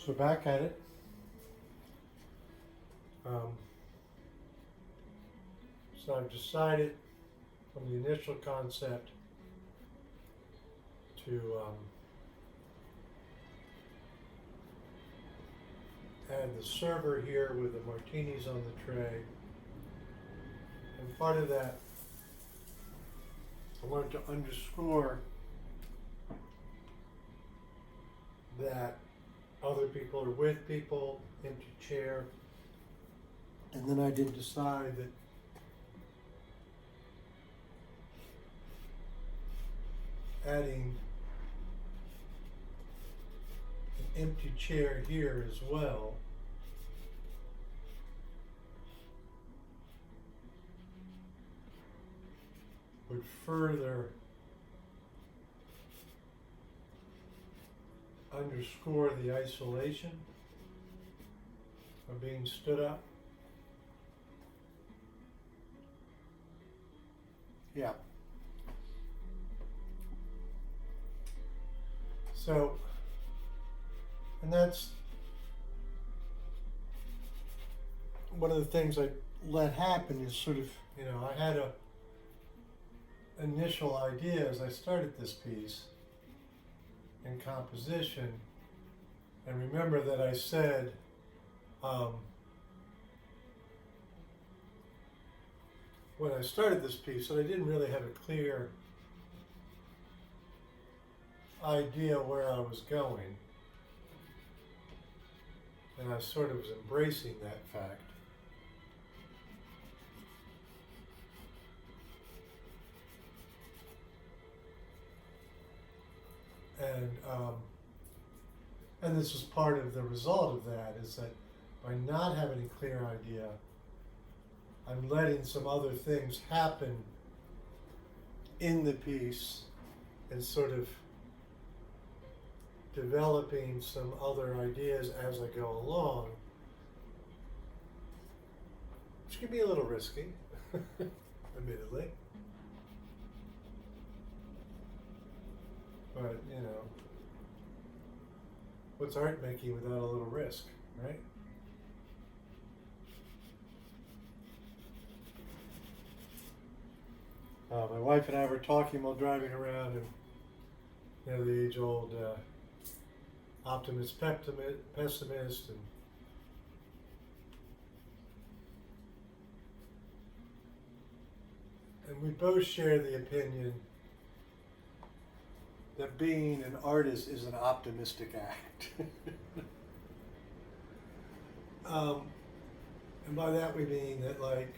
So back at it. Um, so I've decided from the initial concept to add the server here with the martinis on the tray. And part of that, I wanted to underscore that other people are with people, empty chair. And then I did decide that adding an empty chair here as well would further underscore the isolation of being stood up. Yeah. So, and that's one of the things I let happen is sort of, I had a initial idea as I started this piece in composition, and remember that I said when I started this piece that I didn't really have a clear idea where I was going, and I sort of was embracing that fact. And this is part of the result of that, is that by not having a clear idea, I'm letting some other things happen in the piece and sort of developing some other ideas as I go along, which can be a little risky, admittedly. But, what's art making without a little risk, right? My wife and I were talking while driving around, and the age-old optimist, pessimist, and we both share the opinion that being an artist is an optimistic act. And by that we mean that, like,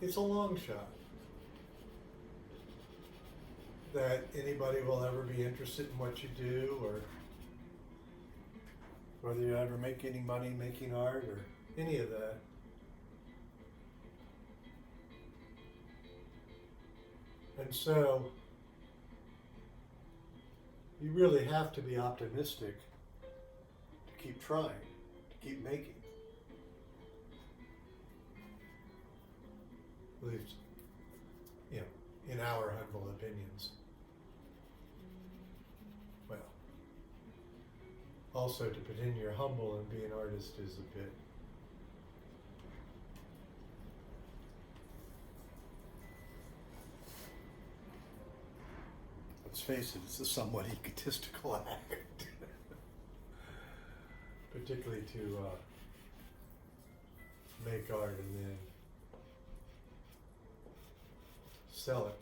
it's a long shot that anybody will ever be interested in what you do, or whether you ever make any money making art or any of that. And so you really have to be optimistic to keep trying, to keep making. At least, in our humble opinions. Well, also to pretend you're humble and be an artist is a bit let's face it, it's a somewhat egotistical act. Particularly to make art and then sell it.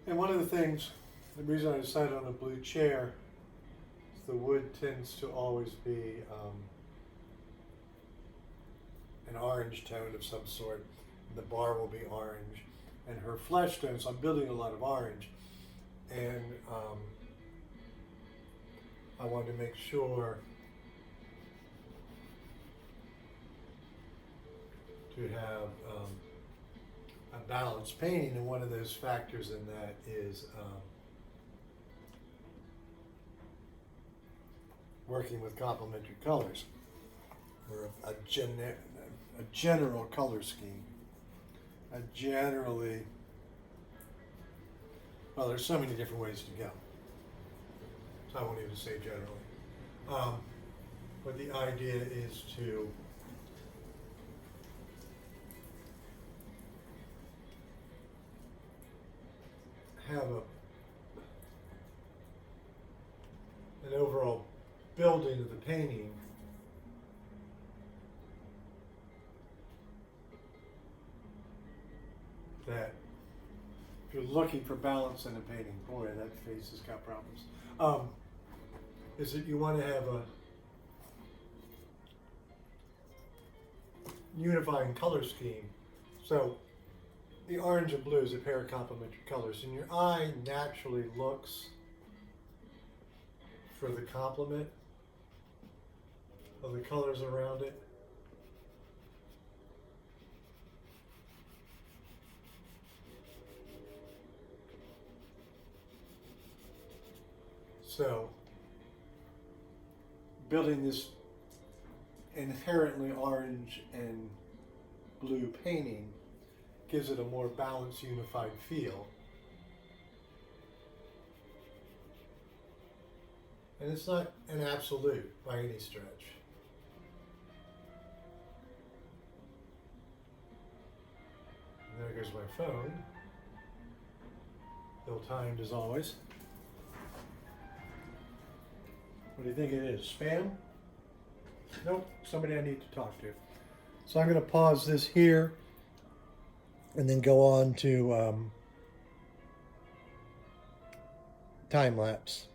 And one of the things, the reason I decided on a blue chair, the wood tends to always be an orange tone of some sort. The bar will be orange, and her flesh tone, so I'm building a lot of orange, and I wanted to make sure to have a balanced painting, and one of those factors in that is working with complementary colors. or a general color scheme. Well, there's so many different ways to go. So I won't even say generally. But the idea is to have an overall building of the painting that if you're looking for balance in a painting, boy, that face has got problems. Is that you want to have a unifying color scheme. So the orange and blue is a pair of complementary colors, and your eye naturally looks for the complement of the colors around it. So building this inherently orange and blue painting gives it a more balanced, unified feel. And it's not an absolute by any stretch. And there goes my phone. Ill-timed as always. What do you think it is? Spam? Nope, somebody I need to talk to. So I'm going to pause this here and then go on to time lapse.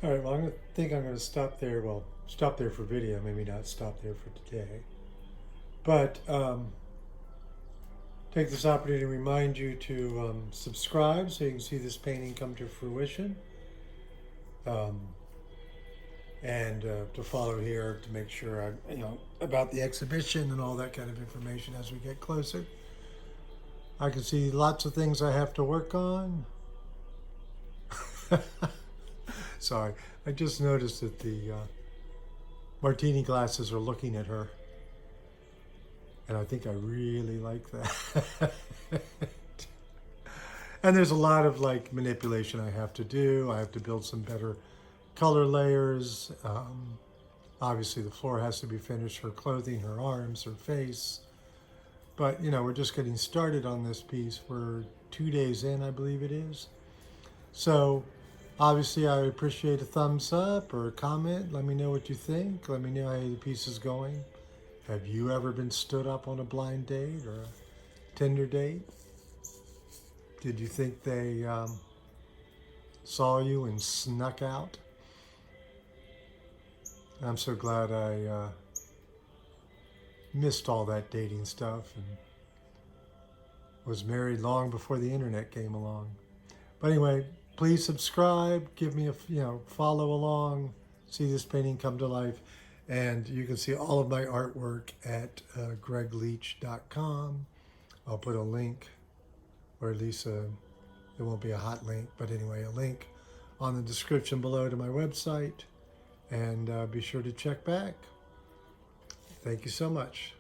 All right, well, I'm going to stop there. Well, stop there for video, maybe not stop there for today. But take this opportunity to remind you to subscribe so you can see this painting come to fruition. And to follow here to make sure about the exhibition and all that kind of information as we get closer. I can see lots of things I have to work on. Sorry, I just noticed that the martini glasses are looking at her. And I think I really like that. And there's a lot of manipulation I have to do. I have to build some better color layers. Obviously the floor has to be finished, her clothing, her arms, her face. But we're just getting started on this piece. We're 2 days in, I believe it is. So obviously I appreciate a thumbs up or a comment. Let me know what you think. Let me know how the piece is going. Have you ever been stood up on a blind date or a Tinder date? Did you think they saw you and snuck out? I'm so glad I missed all that dating stuff and was married long before the internet came along. But anyway, please subscribe, give me a follow along, see this painting come to life. And you can see all of my artwork at greigleach.com. I'll put a link, or at least it won't be a hot link, but anyway, a link on the description below to my website. And be sure to check back. Thank you so much.